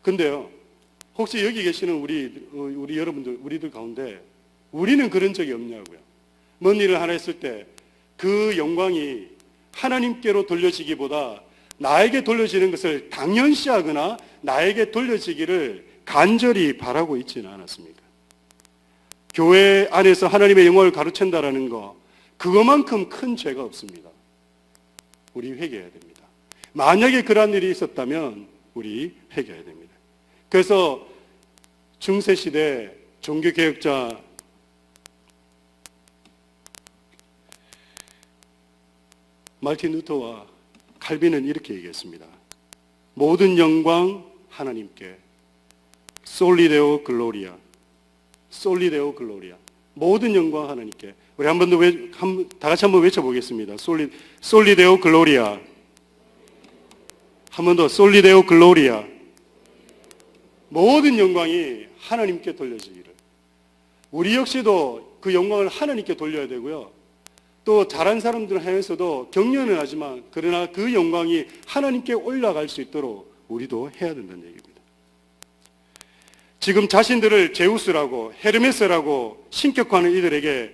근데요, 혹시 여기 계시는 우리 여러분들, 우리들 가운데 우리는 그런 적이 없냐고요. 먼 일을 하나 했을 때 그 영광이 하나님께로 돌려지기보다 나에게 돌려지는 것을 당연시하거나 나에게 돌려지기를 간절히 바라고 있지는 않았습니까? 교회 안에서 하나님의 영광을 가로챈다라는 거, 그것만큼 큰 죄가 없습니다. 우리 회개해야 됩니다. 만약에 그런 일이 있었다면 우리 회개해야 됩니다. 그래서 중세시대 종교개혁자 마르틴 루터와 칼빈은 이렇게 얘기했습니다. 모든 영광 하나님께 솔리데오 글로리아 모든 영광 하나님께. 우리 한 번 더 다 같이 한번 외쳐보겠습니다. 솔리데오 글로리아. 한 번 더 솔리데오 글로리아. 모든 영광이 하나님께 돌려지기를. 우리 역시도 그 영광을 하나님께 돌려야 되고요. 또 잘한 사람들을 향해서도 격려는 하지만 그러나 그 영광이 하나님께 올라갈 수 있도록 우리도 해야 된다는 얘기입니다. 지금 자신들을 제우스라고 헤르메스라고 신격화하는 이들에게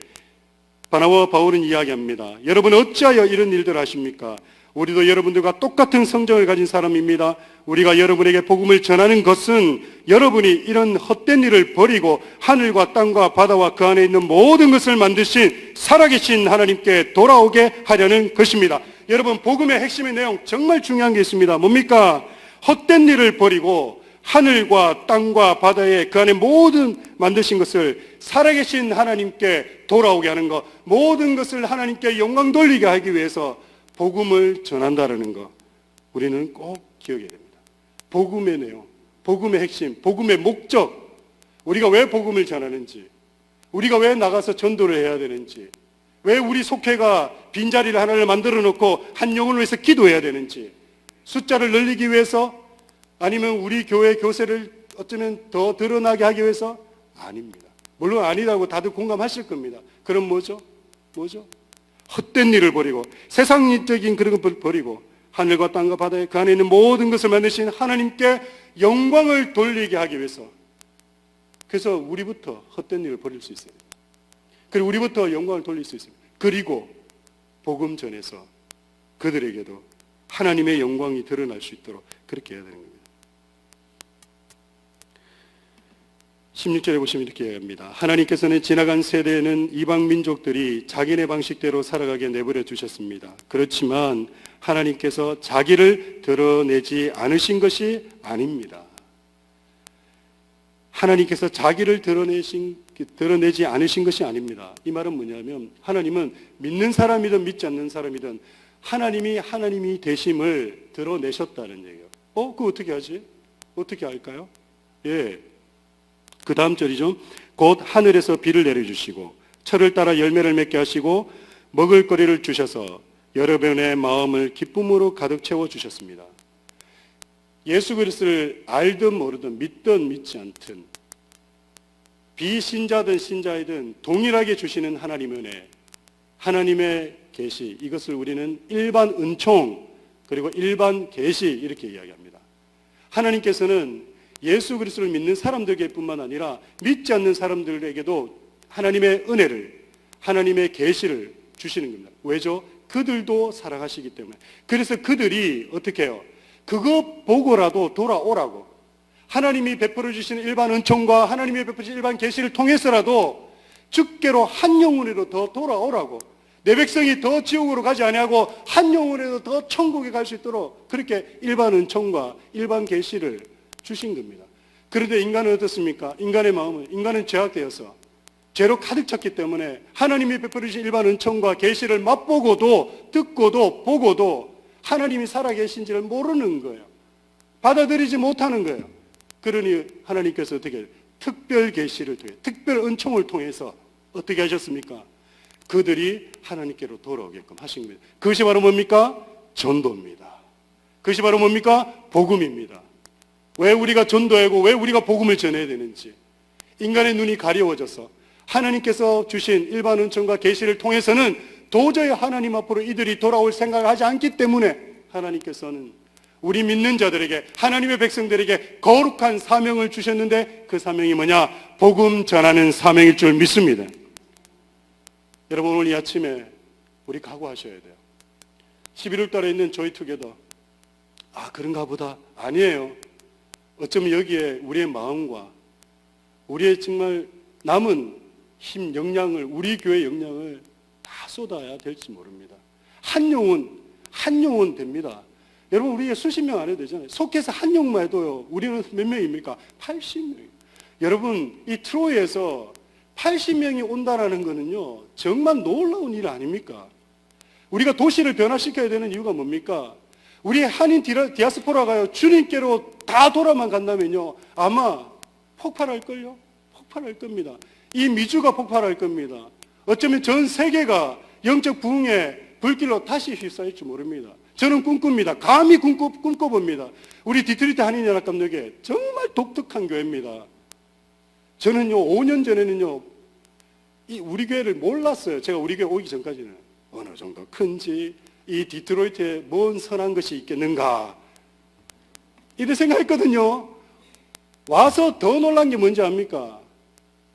바나바와 바울은 이야기합니다. 여러분 어찌하여 이런 일들을 하십니까? 우리도 여러분들과 똑같은 성정을 가진 사람입니다. 우리가 여러분에게 복음을 전하는 것은 여러분이 이런 헛된 일을 버리고 하늘과 땅과 바다와 그 안에 있는 모든 것을 만드신 살아계신 하나님께 돌아오게 하려는 것입니다. 여러분 복음의 핵심의 내용 정말 중요한 게 있습니다. 뭡니까? 헛된 일을 버리고 하늘과 땅과 바다에 그 안에 모든 만드신 것을 살아계신 하나님께 돌아오게 하는 것, 모든 것을 하나님께 영광 돌리게 하기 위해서 복음을 전한다는 것, 우리는 꼭 기억해야 됩니다. 복음의 내용, 복음의 핵심, 복음의 목적, 우리가 왜 복음을 전하는지, 우리가 왜 나가서 전도를 해야 되는지, 왜 우리 속회가 빈자리를 하나를 만들어 놓고 한 영혼을 위해서 기도해야 되는지, 숫자를 늘리기 위해서, 아니면 우리 교회 교세를 어쩌면 더 드러나게 하기 위해서? 아닙니다. 물론 아니라고 다들 공감하실 겁니다. 그럼 뭐죠? 헛된 일을 버리고 세상적인 그런 것을 버리고 하늘과 땅과 바다에 그 안에 있는 모든 것을 만드신 하나님께 영광을 돌리게 하기 위해서. 그래서 우리부터 헛된 일을 버릴 수 있어요. 그리고 우리부터 영광을 돌릴 수 있습니다. 그리고 복음 전해서 그들에게도 하나님의 영광이 드러날 수 있도록 그렇게 해야 되는 겁니다. 16절에 보시면 이렇게 얘기합니다. 하나님께서는 지나간 세대에는 이방 민족들이 자기네 방식대로 살아가게 내버려 두셨습니다. 그렇지만 하나님께서 자기를 드러내지 않으신 것이 아닙니다. 하나님께서 자기를 드러내지 않으신 것이 아닙니다. 이 말은 뭐냐면 하나님은 믿는 사람이든 믿지 않는 사람이든 하나님이 되심을 드러내셨다는 얘기예요. 그거 어떻게 하지? 어떻게 할까요? 그 다음 절이죠. 곧 하늘에서 비를 내려주시고 철을 따라 열매를 맺게 하시고 먹을거리를 주셔서 여러분의 마음을 기쁨으로 가득 채워주셨습니다. 예수 그리스도를 알든 모르든 믿든 믿지 않든 비신자든 신자이든 동일하게 주시는 하나님의 은혜, 하나님의 계시, 이것을 우리는 일반 은총 그리고 일반 계시 이렇게 이야기합니다. 하나님께서는 예수 그리스도를 믿는 사람들에게뿐만 아니라 믿지 않는 사람들에게도 하나님의 은혜를, 하나님의 계시를 주시는 겁니다. 왜죠? 그들도 사랑하시기 때문에. 그래서 그들이 어떻게 해요? 그거 보고라도 돌아오라고. 하나님이 베풀어 주시는 일반 은총과 하나님이 베풀어 주시는 일반 계시를 통해서라도 주께로 한 영혼으로 더 돌아오라고. 내 백성이 더 지옥으로 가지 아니하고 한 영혼으로 더 천국에 갈 수 있도록 그렇게 일반 은총과 일반 계시를 주신 겁니다. 그런데 인간은 어떻습니까? 인간의 마음은, 인간은 죄악되어서 죄로 가득 찼기 때문에 하나님이 베풀어 주신 일반 은총과 계시를 맛보고도 듣고도 보고도 하나님이 살아계신지를 모르는 거예요. 받아들이지 못하는 거예요. 그러니 하나님께서 어떻게 해요? 특별 계시를 통해, 특별 은총을 통해서 어떻게 하셨습니까? 그들이 하나님께로 돌아오게끔 하신 겁니다. 그것이 바로 뭡니까? 전도입니다. 그것이 바로 뭡니까? 복음입니다. 왜 우리가 전도하고 왜 우리가 복음을 전해야 되는지. 인간의 눈이 가려워져서 하나님께서 주신 일반 은총과 계시를 통해서는 도저히 하나님 앞으로 이들이 돌아올 생각을 하지 않기 때문에 하나님께서는 우리 믿는 자들에게, 하나님의 백성들에게 거룩한 사명을 주셨는데 그 사명이 뭐냐? 복음 전하는 사명일 줄 믿습니다. 여러분, 오늘 이 아침에 우리 각오하셔야 돼요. 11월 달에 있는 조이투게더, 그런가 보다. 아니에요. 어쩌면 여기에 우리의 마음과 우리의 정말 남은 힘, 역량을, 우리 교회의 역량을 다 쏟아야 될지 모릅니다. 한 영혼 됩니다. 여러분, 우리가 수십 명 안 해도 되잖아요. 속해서 한 영만 해도요, 우리는 몇 명입니까? 80명. 여러분, 이 트로이에서 80명이 온다라는 거는요, 정말 놀라운 일 아닙니까? 우리가 도시를 변화시켜야 되는 이유가 뭡니까? 우리 한인 디아스포라가요, 주님께로 다 돌아만 간다면요, 아마 폭발할걸요? 폭발할 겁니다. 이 미주가 폭발할 겁니다. 어쩌면 전 세계가 영적 부흥의 불길로 다시 휩싸일지 모릅니다. 저는 꿈꿉니다. 감히 꿈꿔봅니다. 우리 디트리트 한인연합감독회 정말 독특한 교회입니다. 저는요, 5년 전에는요, 이 우리 교회를 몰랐어요. 제가 우리 교회 오기 전까지는. 어느 정도 큰지, 이 디트로이트에 뭔 선한 것이 있겠는가. 이렇게 생각했거든요. 와서 더 놀란 게 뭔지 압니까?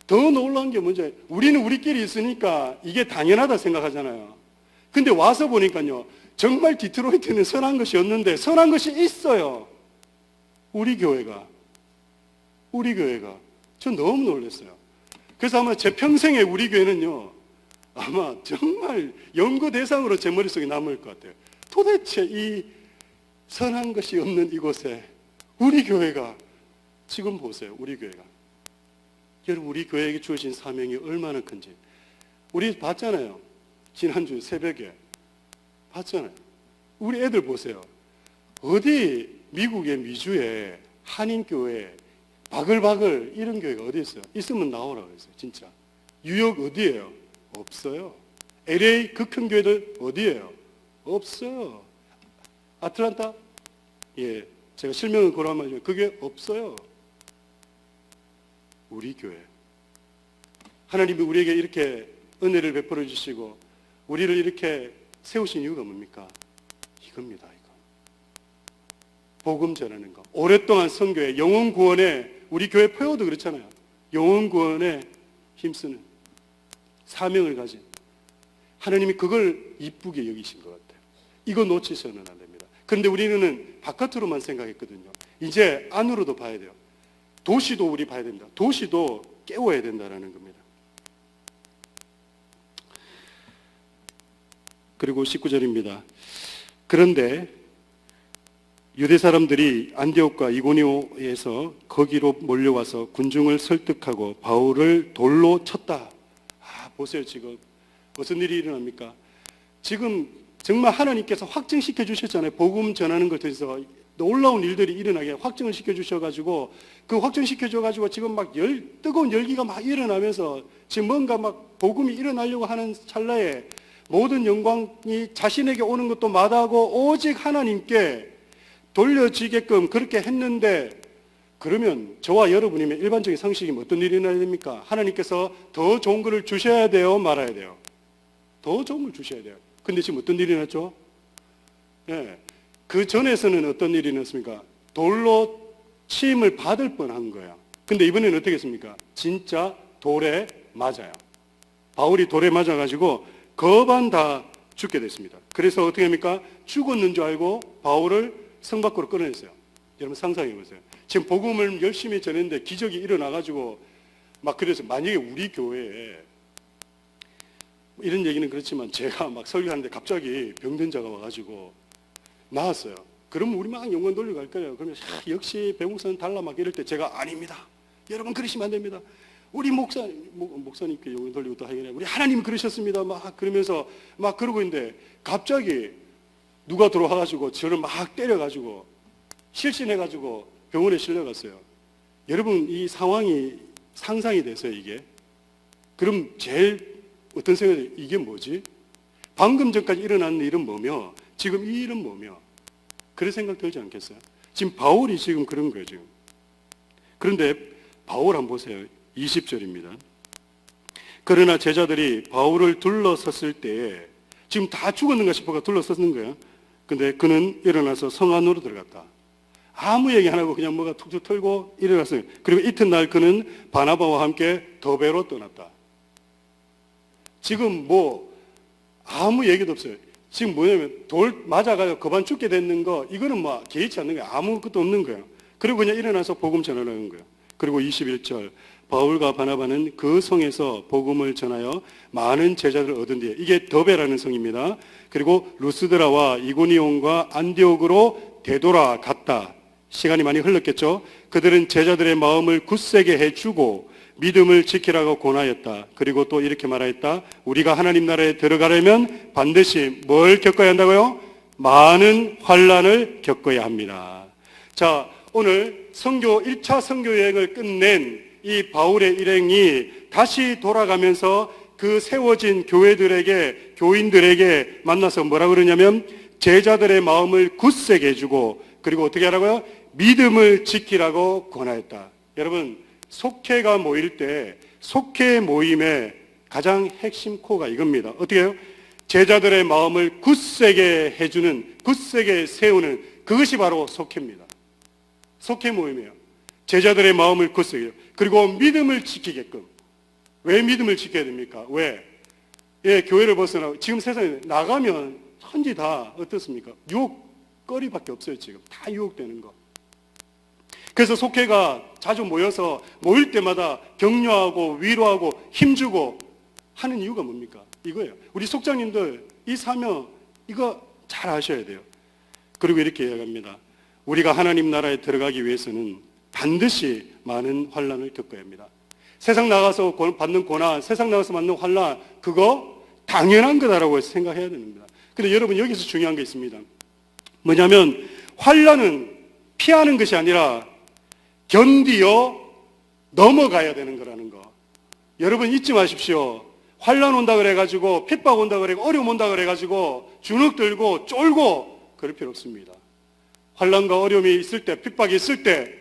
더 놀란 게 뭔지, 우리는 우리끼리 있으니까 이게 당연하다 생각하잖아요. 근데 와서 보니까요, 정말 디트로이트는 선한 것이 없는데 선한 것이 있어요. 우리 교회가. 전 너무 놀랐어요. 그래서 아마 제 평생에 우리 교회는요, 아마 정말 연구 대상으로 제 머릿속에 남을 것 같아요. 도대체 이 선한 것이 없는 이곳에 우리 교회가, 지금 보세요, 우리 교회가. 여러분, 우리 교회에게 주어진 사명이 얼마나 큰지. 우리 봤잖아요. 지난주 새벽에. 봤잖아요. 우리 애들 보세요. 어디 미국의 미주에 한인교회 바글바글 이런 교회가 어디 있어요? 있으면 나오라고 했어요. 진짜. 뉴욕 어디예요? 없어요. LA 그 큰 교회들 어디예요? 없어요. 아틀란타? 예, 제가 실명을 고라하면 그게 없어요. 우리 교회. 하나님이 우리에게 이렇게 은혜를 베풀어 주시고 우리를 이렇게 세우신 이유가 뭡니까? 이겁니다. 이거. 복음 전하는 거. 오랫동안 선교에, 영혼 구원에, 우리 교회 표어도 그렇잖아요. 영혼 구원에 힘쓰는 사명을 가진 하나님이 그걸 이쁘게 여기신 것 같아요. 이거 놓치셔는 안 됩니다. 그런데 우리는 바깥으로만 생각했거든요. 이제 안으로도 봐야 돼요. 도시도 우리 봐야 됩니다. 도시도 깨워야 된다는 겁니다. 그리고 19절입니다. 그런데 유대 사람들이 안디옥과 이고니오에서 거기로 몰려와서 군중을 설득하고 바울을 돌로 쳤다. 보세요. 지금 무슨 일이 일어납니까? 지금 정말 하나님께서 확증시켜 주셨잖아요. 복음 전하는 것에 대해서 놀라운 일들이 일어나게 확증을 시켜 주셔가지고 그 확증시켜 줘가지고 지금 막 뜨거운 열기가 막 일어나면서 지금 뭔가 막 복음이 일어나려고 하는 찰나에 모든 영광이 자신에게 오는 것도 마다하고 오직 하나님께 돌려지게끔 그렇게 했는데 그러면 저와 여러분이면 일반적인 상식이 어떤 일이 일어나야 됩니까? 하나님께서 더 좋은 것을 주셔야 돼요? 말아야 돼요? 더 좋은 걸 주셔야 돼요. 근데 지금 어떤 일이 일어났죠? 예. 그 전에서는 어떤 일이 일어났습니까? 돌로 치임을 받을 뻔한 거야. 근데 이번에는 어떻게 했습니까? 진짜 돌에 맞아요. 바울이 돌에 맞아가지고 거반 다 죽게 됐습니다. 그래서 어떻게 합니까? 죽었는 줄 알고 바울을 성 밖으로 끌어냈어요. 여러분 상상해 보세요. 지금 복음을 열심히 전했는데 기적이 일어나가지고 막 그래서 만약에 우리 교회에 이런 얘기는 그렇지만 제가 막 설교하는데 갑자기 병든 자가 와가지고 나왔어요. 그러면 우리 막 영광 돌리고 갈 거예요. 그러면 역시 배목사는 달라 막 이럴 때 제가 아닙니다. 여러분 그러시면 안 됩니다. 우리 목사님께 영광 돌리고 또 하겠네. 우리 하나님 그러셨습니다. 막 그러면서 막 그러고 있는데 갑자기 누가 들어와가지고 저를 막 때려가지고 실신해가지고 병원에 실려갔어요. 여러분 이 상황이 상상이 돼서요 이게. 그럼 제일 어떤 생각이 이게 뭐지? 방금 전까지 일어난 일은 뭐며 지금 이 일은 뭐며 그런 생각 들지 않겠어요? 지금 바울이 지금 그런 거예요 지금. 그런데 바울 한번 보세요. 20절입니다. 그러나 제자들이 바울을 둘러섰을 때에 지금 다 죽었는가 싶어가 둘러섰는 거예요. 근데 그는 일어나서 성 안으로 들어갔다. 아무 얘기 안 하고 그냥 뭐가 툭툭 털고 일어났어요. 그리고 이튿날 그는 바나바와 함께 더베로 떠났다. 지금 뭐 아무 얘기도 없어요. 지금 뭐냐면 돌 맞아가지고 거반 죽게 됐는 거 이거는 뭐 개의치 않는 거예요. 아무것도 없는 거예요. 그리고 그냥 일어나서 복음 전하려는 거예요. 그리고 21절 바울과 바나바는 그 성에서 복음을 전하여 많은 제자들을 얻은 뒤에 이게 더베라는 성입니다. 그리고 루스드라와 이고니온과 안디옥으로 되돌아갔다. 시간이 많이 흘렀겠죠. 그들은 제자들의 마음을 굳세게 해주고 믿음을 지키라고 권하였다. 그리고 또 이렇게 말하였다. 우리가 하나님 나라에 들어가려면 반드시 뭘 겪어야 한다고요? 많은 환난을 겪어야 합니다. 자, 오늘 선교 1차 선교 여행을 끝낸 이 바울의 일행이 다시 돌아가면서 그 세워진 교회들에게 교인들에게 만나서 뭐라 그러냐면 제자들의 마음을 굳세게 해주고 그리고 어떻게 하라고요? 믿음을 지키라고 권하였다. 여러분 속회가 모일 때 속회 모임의 가장 핵심 코가 이겁니다. 어떻게 해요? 제자들의 마음을 굳세게 해주는 굳세게 세우는 그것이 바로 속회입니다. 속회 모임이에요. 제자들의 마음을 굳세게 해요. 그리고 믿음을 지키게끔. 왜 믿음을 지켜야 됩니까? 왜? 예, 교회를 벗어나고 지금 세상에 나가면 천지 다 어떻습니까? 유혹거리밖에 없어요. 지금 다 유혹되는 거. 그래서 속회가 자주 모여서 모일 때마다 격려하고 위로하고 힘주고 하는 이유가 뭡니까? 이거예요. 우리 속장님들 이 사명 이거 잘 아셔야 돼요. 그리고 이렇게 이야기합니다. 우리가 하나님 나라에 들어가기 위해서는 반드시 많은 환난을 겪어야 합니다. 세상 나가서 받는 고난, 세상 나가서 받는 환난 그거 당연한 거다라고 생각해야 됩니다. 근데 여러분 여기서 중요한 게 있습니다. 뭐냐면 환난은 피하는 것이 아니라 견디어 넘어가야 되는 거라는 거. 여러분 잊지 마십시오. 환난 온다 그래가지고 핍박 온다 그래고 어려움 온다 그래가지고 주눅 들고 쫄고 그럴 필요 없습니다. 환난과 어려움이 있을 때 핍박이 있을 때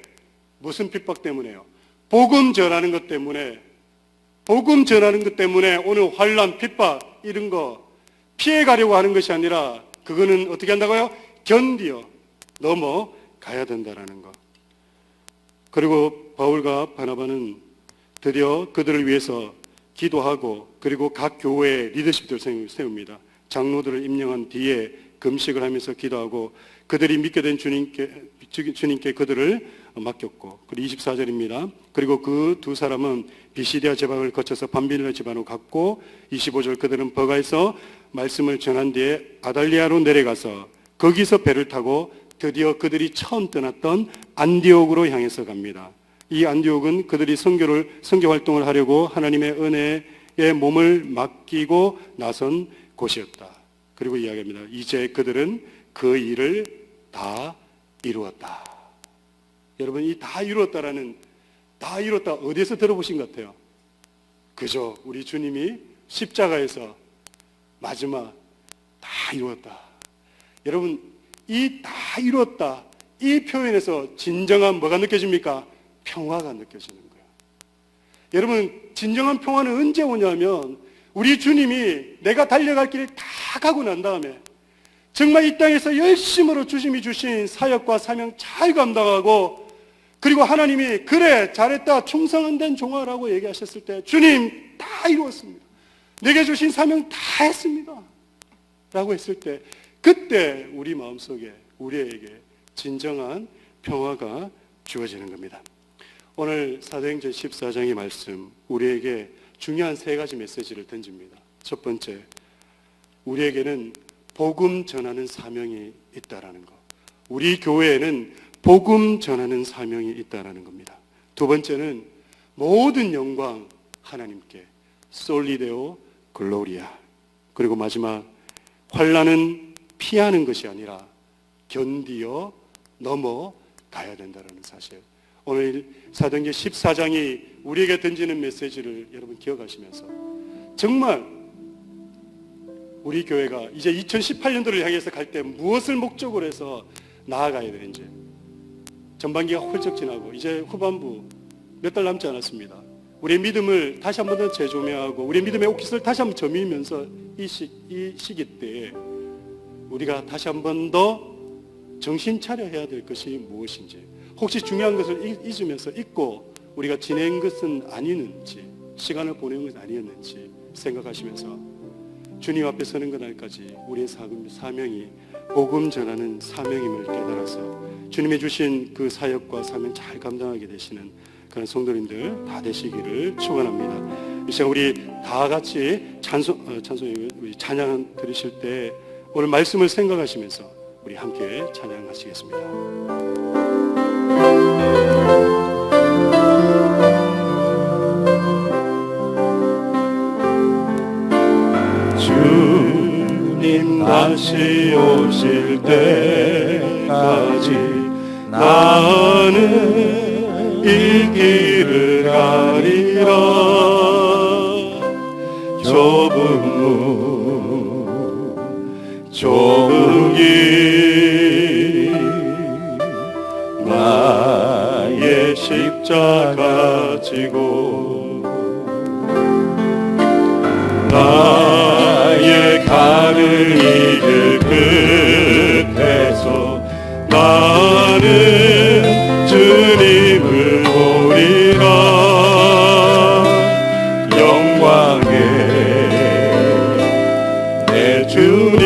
무슨 핍박 때문에요? 복음 전하는 것 때문에 복음 전하는 것 때문에 오늘 환난 핍박 이런 거 피해가려고 하는 것이 아니라 그거는 어떻게 한다고요? 견디어 넘어가야 된다라는 거. 그리고 바울과 바나바는 드디어 그들을 위해서 기도하고 그리고 각 교회의 리더십들을 세웁니다. 장로들을 임명한 뒤에 금식을 하면서 기도하고 그들이 믿게 된 주님께 그들을 맡겼고 그리고 24절입니다. 그리고 그 두 사람은 비시디아 지방을 거쳐서 밤비누라 지방으로 갔고 25절 그들은 버가에서 말씀을 전한 뒤에 아달리아로 내려가서 거기서 배를 타고 드디어 그들이 처음 떠났던 안디옥으로 향해서 갑니다. 이 안디옥은 그들이 선교 활동을 하려고 하나님의 은혜에 몸을 맡기고 나선 곳이었다. 그리고 이야기합니다. 이제 그들은 그 일을 다 이루었다. 여러분 이 다 이루었다라는 다 이루었다 어디에서 들어보신 것 같아요? 그죠? 우리 주님이 십자가에서 마지막 다 이루었다. 여러분 이 다 이루었다 이 표현에서 진정한 뭐가 느껴집니까? 평화가 느껴지는 거예요. 여러분, 진정한 평화는 언제 오냐면 우리 주님이 내가 달려갈 길을 다 가고 난 다음에 정말 이 땅에서 열심으로 주님이 주신 사역과 사명 잘 감당하고, 그리고 하나님이 그래 잘했다 충성된 종아라고 얘기하셨을 때 주님 다 이루었습니다, 내게 주신 사명 다 했습니다 라고 했을 때, 그때 우리 마음속에 우리에게 진정한 평화가 주어지는 겁니다. 오늘 사도행전 14장의 말씀 우리에게 중요한 세 가지 메시지를 던집니다. 첫 번째, 우리에게는 복음 전하는 사명이 있다라는 것. 우리 교회에는 복음 전하는 사명이 있다라는 겁니다. 두 번째는 모든 영광 하나님께, 솔리데오 글로리아. 그리고 마지막, 환난은 피하는 것이 아니라 견디어 넘어가야 된다는 사실. 오늘 사도행전 14장이 우리에게 던지는 메시지를 여러분 기억하시면서 정말 우리 교회가 이제 2018년도를 향해서 갈 때 무엇을 목적으로 해서 나아가야 되는지, 전반기가 훌쩍 지나고 이제 후반부 몇 달 남지 않았습니다. 우리의 믿음을 다시 한 번 더 재조명하고 우리의 믿음의 옥깃을 다시 한 번 저미면서 이 시기 때에 우리가 다시 한 번 더 정신 차려야 될 것이 무엇인지, 혹시 중요한 것을 잊으면서 잊고 우리가 지낸 것은 아니었는지, 시간을 보낸 것은 아니었는지 생각하시면서 주님 앞에 서는 그날까지 우리의 사명이 복음 전하는 사명임을 깨달아서 주님이 주신 그 사역과 사명 잘 감당하게 되시는 그런 성도님들 다 되시기를 축원합니다. 이 시간 우리 다 같이 찬양 들으실 때 오늘 말씀을 생각하시면서 우리 함께 찬양하시겠습니다. 주님 다시 오실 때까지 나는 이 길을 가리라. 좁은 문 좁은 길 나의 십자가 지고 나의 가는 이 길 끝에서 나는 주님을 보리라. 영광의 내 주님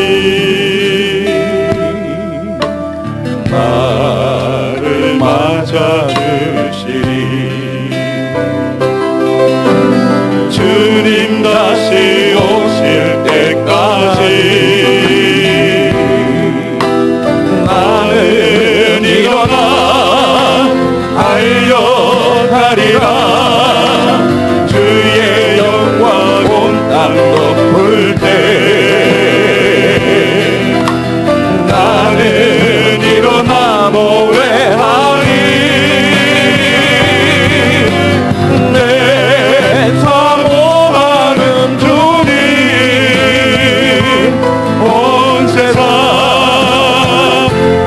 나를 맞아주시리. 주님 다시 오실 때까지 나는 일어나 달려가리라. 주의 영광 온 땅 덮을 때 나는 일어나 노래하리. 내 사모하는 주님 온 세상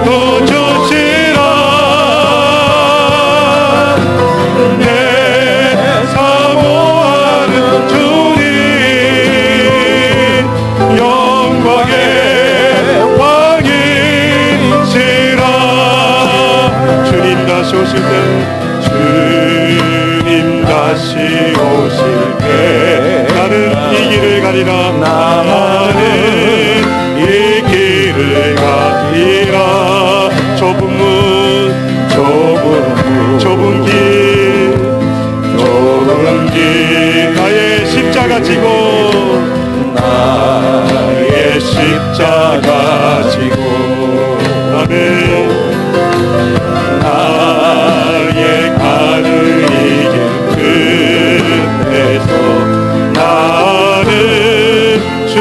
도주시라. 내 사모하는 주님 영광의 왕이시라. 주님 다시 오실 때 주님 다시 오실 때 나는 이 길을 가리라. 나는 이 길을 가리라. 좁은 문 좁은 길 나의 십자가 지고 나의 십자가 지고 아멘. 나의 가는 이 길 끝에서 나는 주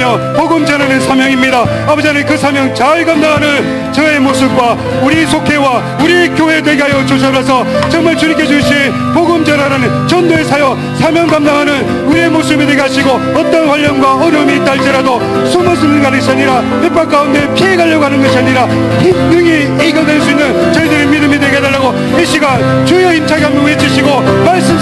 기도하며 복음 전하는 사명입니다. 아버지 하나님, 그 사명 잘 감당하는 저의 모습과 우리 속회와 우리 교회 되게 하여 주셔서 정말 주님께 주신 복음 전하는 전도의 사역 사명 감당하는 우리의 모습이 되게 하시고, 어떤 환령과 어려움이 있다 할지라도 숨어서는 가는 것이 아니라 핍박 가운데 피해가려고 하는 것이 아니라 능히 이겨낼 수 있는 저희들의 믿음이 되게 해달라고 이 시간 주여 힘차게 한번 외치시고 말씀